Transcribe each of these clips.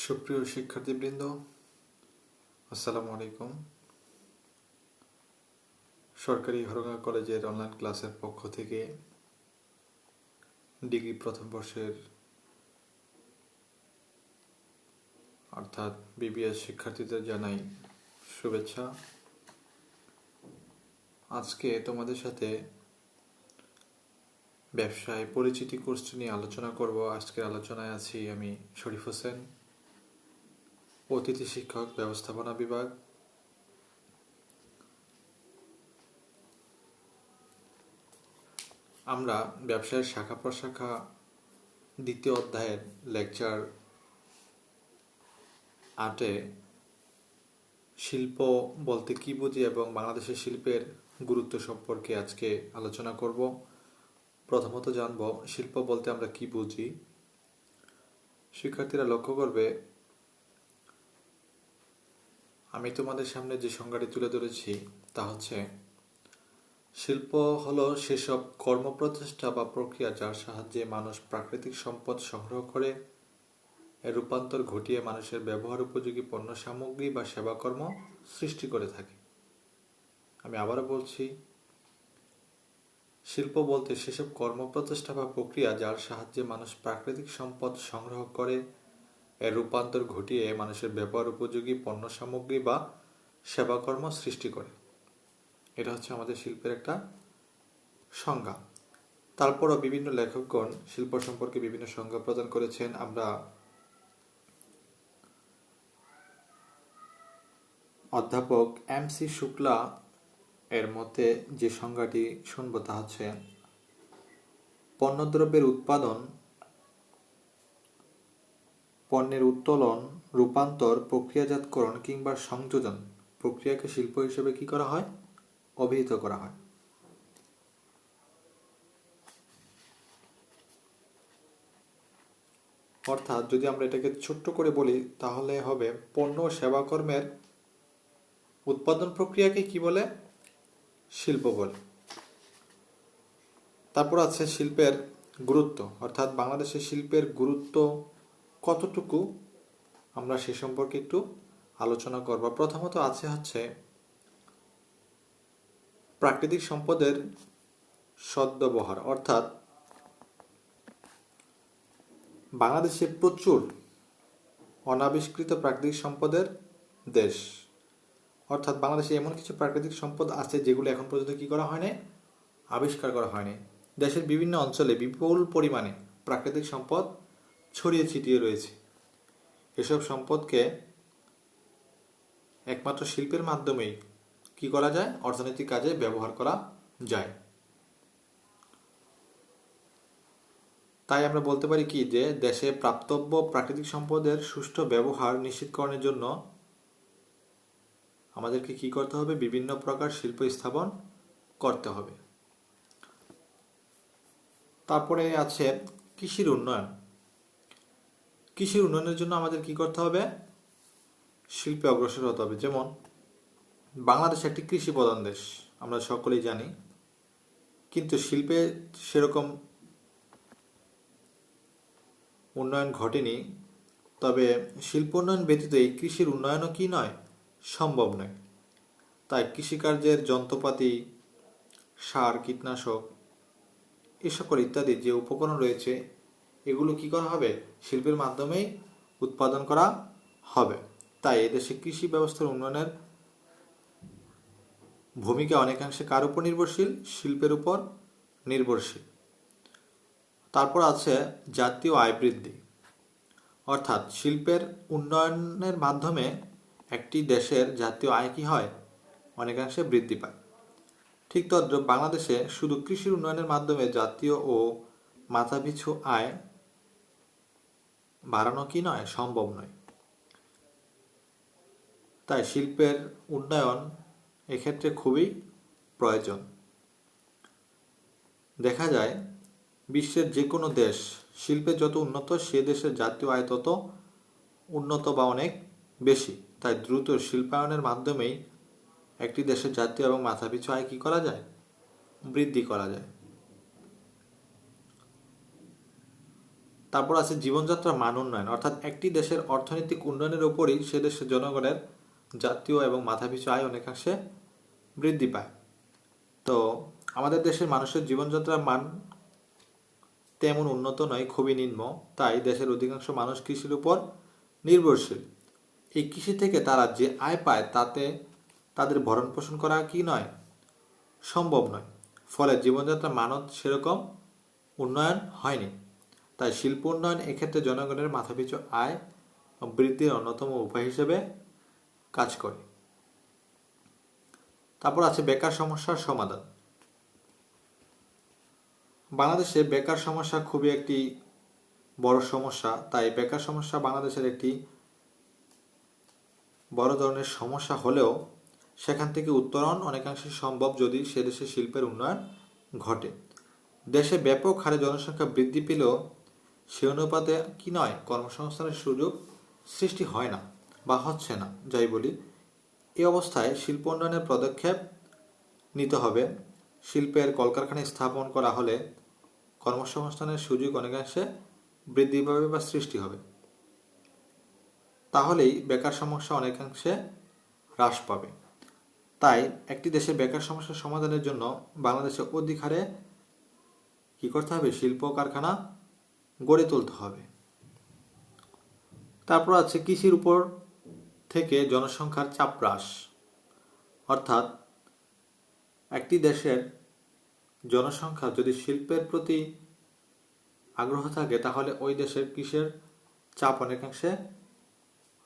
সুপ্রিয় শিক্ষার্থীবৃন্দ, আসসালামু আলাইকুম। সরকারি হরগা কলেজের অনলাইন ক্লাসের পক্ষ থেকে ডিগ্রি প্রথম বর্ষের অর্থাৎ বিবিএস শিক্ষার্থীদের জানাই শুভেচ্ছা। আজকে তোমাদের সাথে ব্যবসায় পরিচিতি কোর্সটি নিয়ে আলোচনা করব। আজকের আলোচনায় আছি আমি শরীফ হোসেন, অতিথি শিক্ষক, ব্যবস্থাপনা বিভাগ। আমরা ব্যবসায়ের শাখা প্রশাখা দ্বিতীয় অধ্যায়ের লেকচার 8-এ শিল্প বলতে কি বুঝি এবং বাংলাদেশের শিল্পের গুরুত্ব সম্পর্কে আজকে আলোচনা করব। প্রথমত জানব শিল্প বলতে আমরা কি বুঝি। শিক্ষার্থীরা লক্ষ্য করবে আমি তোমাদের সামনে যে সংজ্ঞাটি তুলে ধরেছি তা হচ্ছে শিল্প হলো সেসব কর্মপ্রচেষ্টা বা প্রক্রিয়া যার সাহায্যে মানুষ প্রাকৃতিক সম্পদ সংগ্রহ করে এর রূপান্তর ঘটিয়ে মানুষের ব্যবহার উপযোগী পণ্য সামগ্রী বা সেবাকর্ম সৃষ্টি করে থাকে। আমি আবারও বলছি, শিল্প বলতে সেসব কর্মপ্রচেষ্টা বা প্রক্রিয়া যার সাহায্যে মানুষ প্রাকৃতিক সম্পদ সংগ্রহ করে এর রূপান্তর ঘটিয়ে মানুষের ব্যবহার উপযোগী পণ্য সামগ্রী বা সেবাকর্ম সৃষ্টি করে। এটা হচ্ছে আমাদের শিল্পের একটা সংজ্ঞা। তারপরও বিভিন্ন লেখকগণ শিল্প সম্পর্কে বিভিন্ন সংজ্ঞা প্রদান করেছেন। আমরা অধ্যাপক এম.সি. শুক্লা এর মতে যে সংজ্ঞাটি শুনব তা হচ্ছে পণ্যদ্রব্যের উৎপাদন, পণ্যের উত্তোলন, রূপান্তর, প্রক্রিয়াজাতকরণ কিংবা সংযোজন প্রক্রিয়াকে শিল্প হিসেবে কি করা হয়? অভিহিত করা হয়। অর্থাৎ যদি আমরা এটাকে ছোট্ট করে বলি তাহলে হবে পণ্য ও সেবাকর্মের উৎপাদন প্রক্রিয়াকে কি বলে? শিল্প বলে। তারপর আছে শিল্পের গুরুত্ব, অর্থাৎ বাংলাদেশের শিল্পের গুরুত্ব কতটুকু আমরা সে সম্পর্কে একটু আলোচনা করব। প্রথমত আছে হচ্ছে প্রাকৃতিক সম্পদের সদ্ব্যবহার, অর্থাৎ বাংলাদেশে প্রচুর অনাবিষ্কৃত প্রাকৃতিক সম্পদের দেশ। অর্থাৎ বাংলাদেশে এমন কিছু প্রাকৃতিক সম্পদ আছে যেগুলো এখন পর্যন্ত কি করা হয়নি? আবিষ্কার করা হয়নি। দেশের বিভিন্ন অঞ্চলে বিপুল পরিমাণে প্রাকৃতিক সম্পদ ছড়িয়ে ছিটিয়ে রয়েছে। এসব সম্পদকে একমাত্র শিল্পের মাধ্যমেই কি করা যায়? অর্থনৈতিক কাজে ব্যবহার করা যায়। তাই আমরা বলতে পারি কি যে দেশে প্রাপ্তব্য প্রাকৃতিক সম্পদের সুষ্ঠু ব্যবহার নিশ্চিতকরণের জন্য আমাদেরকে কি করতে হবে? বিভিন্ন প্রকার শিল্প স্থাপন করতে হবে। তারপরে আছে কৃষির উন্নয়ন। কৃষির উন্নয়নের জন্য আমাদের কি করতে হবে? শিল্পে অগ্রসর হতে হবে। যেমন বাংলাদেশ একটি কৃষি প্রধান দেশ, আমরা সকলেই জানি, কিন্তু শিল্পে সেরকম উন্নয়ন ঘটেনি। তবে শিল্প উন্নয়ন ব্যতীত এই কৃষির উন্নয়নও কি নয়? সম্ভব নয়। তাই কৃষিকার্যের যন্ত্রপাতি, সার, কীটনাশক এ সকল ইত্যাদি যে উপকরণ রয়েছে এগুলো কি করা হবে? শিল্পের মাধ্যমেই উৎপাদন করা হবে। তাই এদেশে কৃষি ব্যবস্থার উন্নয়নের ভূমিকা অনেকাংশে কার উপর নির্ভরশীল? শিল্পের উপর নির্ভরশীল। তারপর আছে জাতীয় আয় বৃদ্ধি, অর্থাৎ শিল্পের উন্নয়নের মাধ্যমে একটি দেশের জাতীয় আয় কি হয়? অনেকাংশে বৃদ্ধি পায়। ঠিক তদ্রুপ বাংলাদেশে শুধু কৃষির উন্নয়নের মাধ্যমে জাতীয় ও মাথাপিছু আয় বাড়ানো কি নয়? সম্ভব নয়। তাই শিল্পের উন্নয়ন এক্ষেত্রে খুবই প্রয়োজন। দেখা যায় বিশ্বের যে কোনো দেশ শিল্পে যত উন্নত সে দেশের জাতীয় আয় তত উন্নত বা অনেক বেশি। তাই দ্রুত শিল্পায়নের মাধ্যমেই একটি দেশের জাতীয় এবং মাথাপিছু আয় কি করা যায়? বৃদ্ধি করা যায়। তারপর আছে জীবনযাত্রার মান উন্নয়ন, অর্থাৎ একটি দেশের অর্থনৈতিক উন্নয়নের উপরই সে দেশের জনগণের জাতীয় এবং মাথাপিছু আয় অনেকাংশে বৃদ্ধি পায়। তো আমাদের দেশের মানুষের জীবনযাত্রার মান তেমন উন্নত নয়, খুবই নিম্ন। তাই দেশের অধিকাংশ মানুষ কৃষির উপর নির্ভরশীল। এই কৃষি থেকে তারা যে আয় পায় তাতে তাদের ভরণ পোষণ করা কি নয়, সম্ভব নয়। ফলে জীবনযাত্রার মানও সেরকম উন্নয়ন হয়নি। তাই শিল্প উন্নয়ন এক্ষেত্রে জনগণের মাথাপিছু আয় বৃদ্ধির অন্যতম উপায় হিসেবে কাজ করে। তারপর আছে বেকার সমস্যার সমাধান। বাংলাদেশে বেকার সমস্যা খুবই একটি বড় সমস্যা। তাই বেকার সমস্যা বাংলাদেশের একটি বড় ধরনের সমস্যা হলেও সেখান থেকে উত্তরণ অনেকাংশে সম্ভব যদি সে দেশে শিল্পের উন্নয়ন ঘটে। দেশে ব্যাপক হারে জনসংখ্যা বৃদ্ধি পেলেও সে অনুপাতে কি নয়, কর্মসংস্থানের সুযোগ সৃষ্টি হয় না বা হচ্ছে না, যাই বলি। এই অবস্থায় শিল্প উন্নয়নের পদক্ষেপ নিতে হবে। শিল্পের কলকারখানা স্থাপন করা হলে কর্মসংস্থানের সুযোগ অনেকাংশে বৃদ্ধি পাবে বা সৃষ্টি হবে। তাহলেই বেকার সমস্যা অনেকাংশে হ্রাস পাবে। তাই একটি দেশের বেকার সমস্যার সমাধানের জন্য বাংলাদেশে অধিক হারে কি করতে হবে, শিল্প কারখানা গড়ে তুলতে হবে। তারপর আছে কৃষির উপর থেকে জনসংখ্যার চাপ হ্রাস, অর্থাৎ একটি দেশের জনসংখ্যা যদি শিল্পের প্রতি আগ্রহ থাকে তাহলে ওই দেশের কৃষির চাপ অনেকাংশে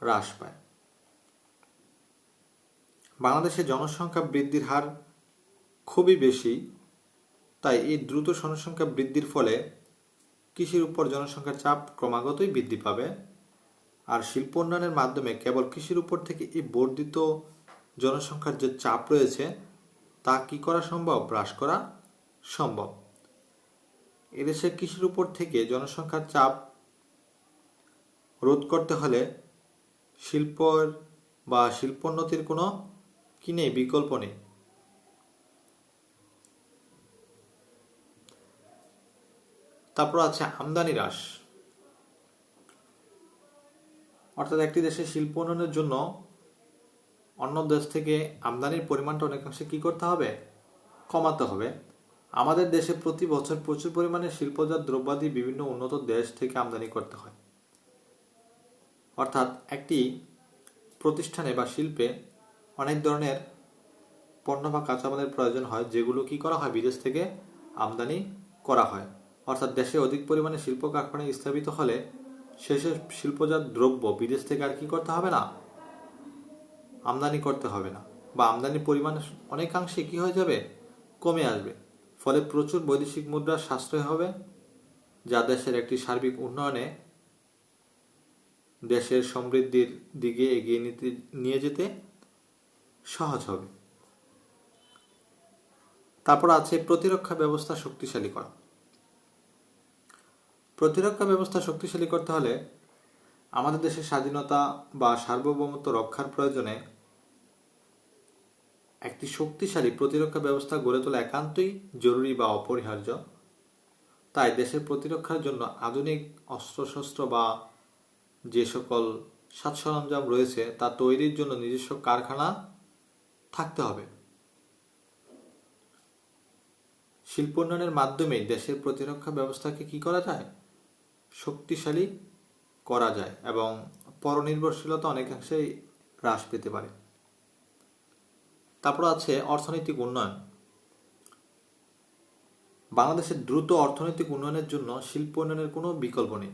হ্রাস পায়। বাংলাদেশে জনসংখ্যা বৃদ্ধির হার খুবই বেশি। তাই এই দ্রুত জনসংখ্যা বৃদ্ধির ফলে কৃষির উপর জনসংখ্যার চাপ ক্রমাগতই বৃদ্ধি পাবে। আর শিল্প উন্নয়নের মাধ্যমে কেবল কৃষির উপর থেকে এই বর্ধিত জনসংখ্যার যে চাপ রয়েছে তা কি করা সম্ভব, হ্রাস করা সম্ভব। এদেশে কৃষির উপর থেকে জনসংখ্যার চাপ রোধ করতে হলে শিল্পের বা শিল্পোন্নতির কোনো কি নেই, বিকল্প নেই। তারপর আছে আমদানি হ্রাস, অর্থাৎ একটি দেশের শিল্প উন্নয়নের জন্য অন্য দেশ থেকে আমদানির পরিমাণটা অনেকাংশে কি করতে হবে, কমাতে হবে। আমাদের দেশে প্রতি বছর প্রচুর পরিমাণে শিল্পজাত দ্রব্যাদি বিভিন্ন উন্নত দেশ থেকে আমদানি করতে হয়। অর্থাৎ একটি প্রতিষ্ঠানে বা শিল্পে অনেক ধরনের পণ্য বা কাঁচামালের প্রয়োজন হয় যেগুলো কি করা হয়, বিদেশ থেকে আমদানি করা হয়। অর্থাৎ দেশে অধিক পরিমাণে শিল্প কারখানা স্থাপিত হলে সেসব শিল্পজাত দ্রব্য বিদেশ থেকে আর কি করতে হবে না, আমদানি করতে হবে না, বা আমদানির পরিমাণ অনেকাংশে কি হয়ে যাবে, কমে আসবে। ফলে প্রচুর বৈদেশিক মুদ্রার সাশ্রয় হবে, যা দেশের একটি সার্বিক উন্নয়নে দেশের সমৃদ্ধির দিকে এগিয়ে নিয়ে যেতে সহজ হবে। তারপর আছে প্রতিরক্ষা ব্যবস্থা শক্তিশালী করা। প্রতিরক্ষা ব্যবস্থা শক্তিশালী করতে হলে আমাদের দেশের স্বাধীনতা বা সার্বভৌমত্ব রক্ষার প্রয়োজনে একটি শক্তিশালী প্রতিরক্ষা ব্যবস্থা গড়ে তোলা একান্তই জরুরি বা অপরিহার্য। তাই দেশের প্রতিরক্ষার জন্য আধুনিক অস্ত্রশস্ত্র বা যে সকল সাজ সরঞ্জাম রয়েছে তা তৈরির জন্য নিজস্ব কারখানা থাকতে হবে। শিল্প উন্নয়নের মাধ্যমে দেশের প্রতিরক্ষা ব্যবস্থাকে কি করা যায়, শক্তিশালী করা যায় এবং পরনির্ভরশীলতা অনেকাংশেই হ্রাস পেতে পারে। তারপর আছে অর্থনৈতিক উন্নয়ন। বাংলাদেশের দ্রুত অর্থনৈতিক উন্নয়নের জন্য শিল্প উন্নয়নের কোনো বিকল্প নেই।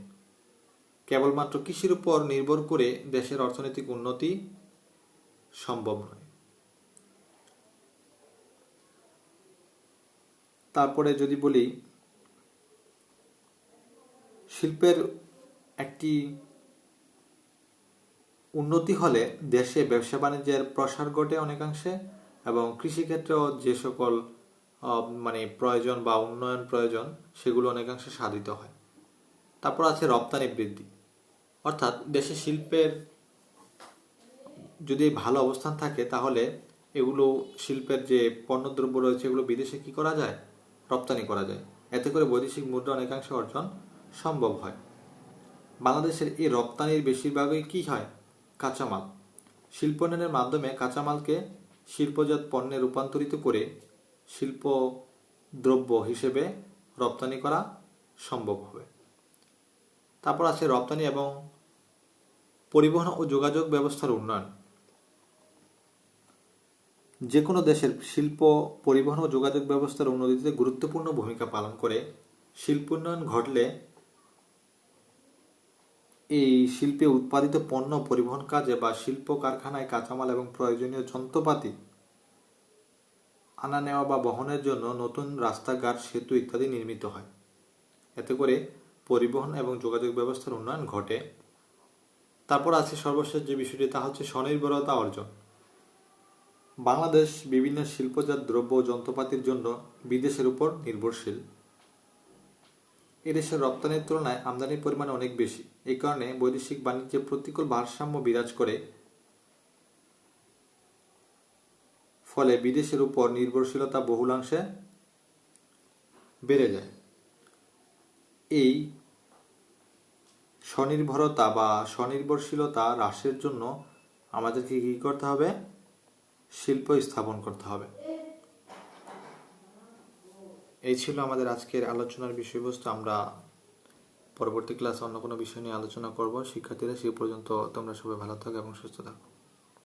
কেবলমাত্র কৃষির উপর নির্ভর করে দেশের অর্থনৈতিক উন্নতি সম্ভব নয়। তারপরে যদি বলি, শিল্পের একটি উন্নতি হলে দেশে ব্যবসা বাণিজ্যের প্রসার ঘটে অনেকাংশে এবং কৃষিক্ষেত্রেও যে সকল প্রয়োজন বা উন্নয়ন প্রয়োজন সেগুলো অনেকাংশে সাধিত হয়। তারপর আছে রপ্তানি বৃদ্ধি, অর্থাৎ দেশে শিল্পের যদি ভালো অবস্থান থাকে তাহলে এগুলো শিল্পের যে পণ্যদ্রব্য রয়েছে এগুলো বিদেশে কি করা যায়, রপ্তানি করা যায়। এতে করে বৈদেশিক মুদ্রা অনেকাংশে অর্জন সম্ভব হয়। বাংলাদেশের এই রপ্তানির বেশিরভাগই কি হয়? কাঁচামাল। শিল্পোন্নয়নের মাধ্যমে কাঁচামালকে শিল্পজাত পণ্যে রূপান্তরিত করে শিল্প দ্রব্য হিসেবে রপ্তানি করা সম্ভব হবে। তারপর আছে রপ্তানি এবং পরিবহন ও যোগাযোগ ব্যবস্থার উন্নয়ন। যে কোনো দেশের শিল্প, পরিবহন ও যোগাযোগ ব্যবস্থার উন্নতিতে গুরুত্বপূর্ণ ভূমিকা পালন করে। শিল্পোন্নয়ন ঘটলে এই শিল্পে উৎপাদিত পণ্য পরিবহন কাজে বা শিল্প কারখানায় কাঁচামাল এবং প্রয়োজনীয় যন্ত্রপাতি আনা নেওয়া বা বহনের জন্য নতুন রাস্তাঘাট, সেতু ইত্যাদি নির্মিত হয়। এতে করে পরিবহন এবং যোগাযোগ ব্যবস্থার উন্নয়ন ঘটে। তারপর আছে সর্বশেষ যে বিষয়টি, তা হচ্ছে স্বনির্ভরতা অর্জন। বাংলাদেশ বিভিন্ন শিল্পজাত দ্রব্য ও যন্ত্রপাতির জন্য বিদেশের উপর নির্ভরশীল। এদেশের রপ্তানির তুলনায় আমদানির পরিমাণ অনেক বেশি। এই কারণে বৈদেশিক বাণিজ্যে প্রতিকূল ভারসাম্য বিরাজ করে, ফলে বিদেশের উপর নির্ভরশীলতা বহুলাংশে বেড়ে যায়। এই স্বনির্ভরতা বা স্বনির্ভরশীলতা হ্রাসের জন্য আমাদেরকে কী করতে হবে? শিল্প স্থাপন করতে হবে। এই ছিল আমাদের আজকের আলোচনার বিষয়বস্তু। আমরা পরবর্তী ক্লাসে অন্য কোনো বিষয় নিয়ে আলোচনা করব। শিক্ষার্থীরা, সেই পর্যন্ত তোমরা সবাই ভালো থাকো এবং সুস্থ থাকো।